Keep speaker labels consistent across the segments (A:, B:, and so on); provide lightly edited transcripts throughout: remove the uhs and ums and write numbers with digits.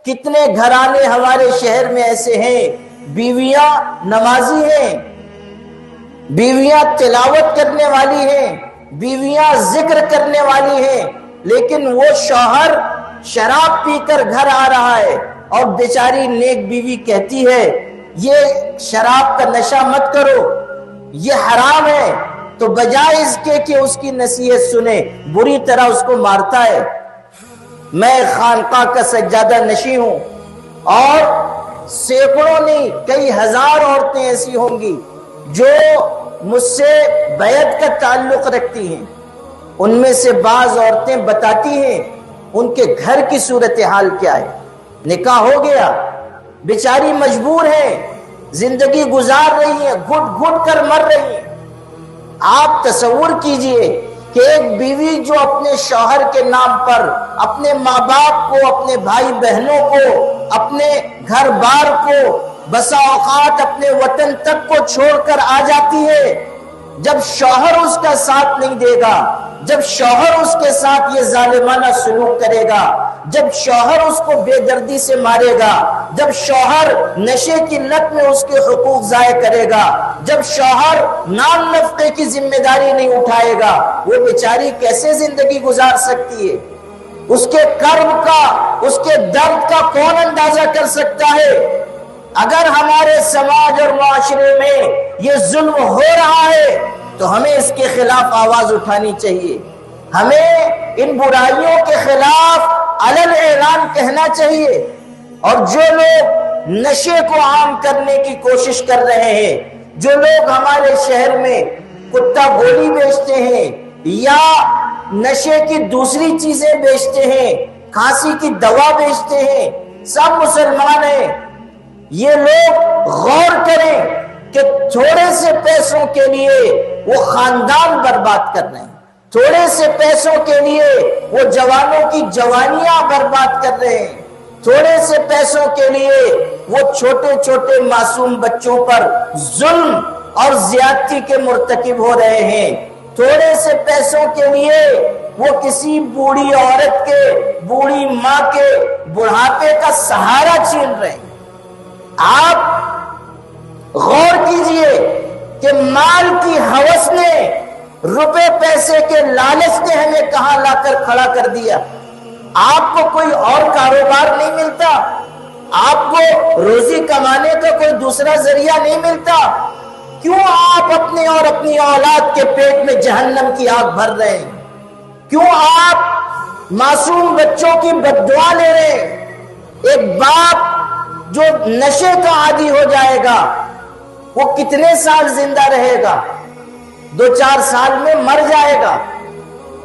A: کتنے گھرانے ہمارے شہر میں ایسے ہیں، بیویاں نمازی ہیں، بیویاں تلاوت کرنے والی ہیں، بیویاں ذکر کرنے والی ہیں، لیکن وہ شوہر شراب پی کر گھر آ رہا ہے اور بیچاری نیک بیوی کہتی ہے یہ شراب کا نشہ مت کرو، یہ حرام ہے، تو بجائے اس کے کہ اس کی نصیحت سنے بری طرح اس کو مارتا ہے۔ میں خانقاہ کا سجادہ نشیں ہوں، اور سینکڑوں نہیں کئی ہزار عورتیں ایسی ہوں گی جو مجھ سے بیعت کا تعلق رکھتی ہیں۔ ان میں سے بعض عورتیں بتاتی ہیں ان کے گھر کی صورتحال کیا ہے، نکاح ہو گیا، بیچاری مجبور ہے، زندگی گزار رہی ہے، گھٹ گھٹ کر مر رہی ہے۔ آپ تصور کیجئے کہ ایک بیوی جو اپنے شوہر کے نام پر اپنے ماں باپ کو، اپنے بھائی بہنوں کو، اپنے گھر بار کو، بسا اوقات اپنے وطن تک کو چھوڑ کر آ جاتی ہے، جب شوہر اس کا ساتھ نہیں دے گا، جب شوہر اس کے ساتھ یہ ظالمانہ سلوک کرے گا، جب شوہر اس کو بے دردی سے مارے گا، جب شوہر نشے کی لت میں اس کے حقوق ضائع کرے گا، جب شوہر نان نفقے کی ذمہ داری نہیں اٹھائے گا، وہ بیچاری کیسے زندگی گزار سکتی ہے؟ اس کے کرب کا، اس کے درد کا کون اندازہ کر سکتا ہے؟ اگر ہمارے سماج اور معاشرے میں یہ ظلم ہو رہا ہے تو ہمیں اس کے خلاف آواز اٹھانی چاہیے، ہمیں ان برائیوں کے خلاف علن اعلان کہنا چاہیے۔ اور جو لوگ نشے کو عام کرنے کی کوشش کر رہے ہیں، جو لوگ ہمارے شہر میں کتا گولی بیچتے ہیں یا نشے کی دوسری چیزیں بیچتے ہیں، کھانسی کی دوا بیچتے ہیں، سب مسلمان ہیں۔ یہ لوگ غور کریں کہ تھوڑے سے پیسوں کے لیے وہ خاندان برباد کر رہے ہیں، تھوڑے سے پیسوں کے لیے وہ جوانوں کی جوانیاں برباد کر رہے ہیں، تھوڑے سے پیسوں کے لیے وہ چھوٹے چھوٹے معصوم بچوں پر ظلم اور زیادتی کے مرتکب ہو رہے ہیں، تھوڑے سے پیسوں کے لیے وہ کسی بوڑھی عورت کے، بوڑھی ماں کے بڑھاپے کا سہارا چھین رہے ہیں۔ آپ غور کیجئے کہ مال کی ہوس نے، روپے پیسے کے لالچ نے ہمیں کہاں لا کر کھڑا کر دیا۔ آپ کو کوئی اور کاروبار نہیں ملتا، آپ کو روزی کمانے کا کوئی دوسرا ذریعہ نہیں ملتا، کیوں آپ اپنے اور اپنی اولاد کے پیٹ میں جہنم کی آگ بھر رہے ہیں؟ کیوں آپ معصوم بچوں کی بد دعا لے رہے ہیں؟ ایک باپ جو نشے کا عادی ہو جائے گا وہ کتنے سال زندہ رہے گا؟ 2-4 سال میں مر جائے گا۔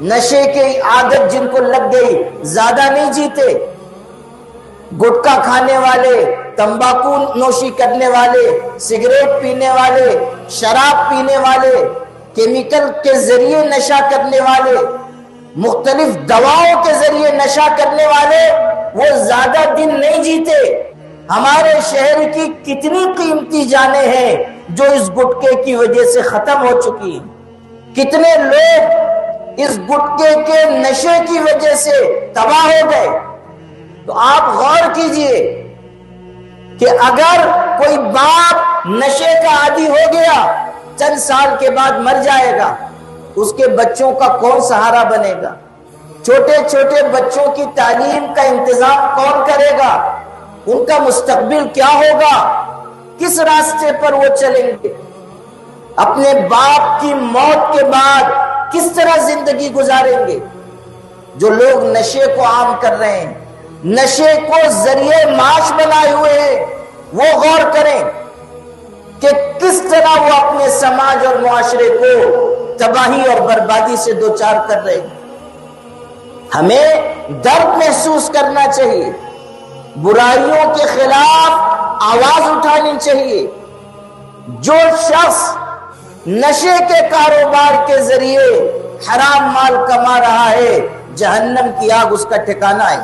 A: نشے کی عادت جن کو لگ گئی زیادہ نہیں جیتے۔ گٹکا کھانے والے، تمباکو نوشی کرنے والے، سگریٹ پینے والے، شراب پینے والے، کیمیکل کے ذریعے نشہ کرنے والے، مختلف دواؤں کے ذریعے نشہ کرنے والے، وہ زیادہ دن نہیں جیتے۔ ہمارے شہر کی کتنی قیمتی جانیں ہیں جو اس گٹکے کی وجہ سے ختم ہو چکی ہیں، کتنے لوگ اس گٹکے کے نشے کی وجہ سے تباہ ہو گئے۔ تو آپ غور کیجئے کہ اگر کوئی باپ نشے کا عادی ہو گیا، چند سال کے بعد مر جائے گا، اس کے بچوں کا کون سہارا بنے گا؟ چھوٹے چھوٹے بچوں کی تعلیم کا انتظام کون کرے گا؟ ان کا مستقبل کیا ہوگا؟ کس راستے پر وہ چلیں گے؟ اپنے باپ کی موت کے بعد کس طرح زندگی گزاریں گے؟ جو لوگ نشے کو عام کر رہے ہیں، نشے کو ذریعے معاش بنائے ہوئے ہیں، وہ غور کریں کہ کس طرح وہ اپنے سماج اور معاشرے کو تباہی اور بربادی سے دوچار کر رہے ہیں۔ ہمیں درد محسوس کرنا چاہیے، برائیوں کے خلاف آواز اٹھانی چاہیے۔ جو شخص نشے کے کاروبار کے ذریعے حرام مال کما رہا ہے، جہنم کی آگ اس کا ٹھکانہ ہے۔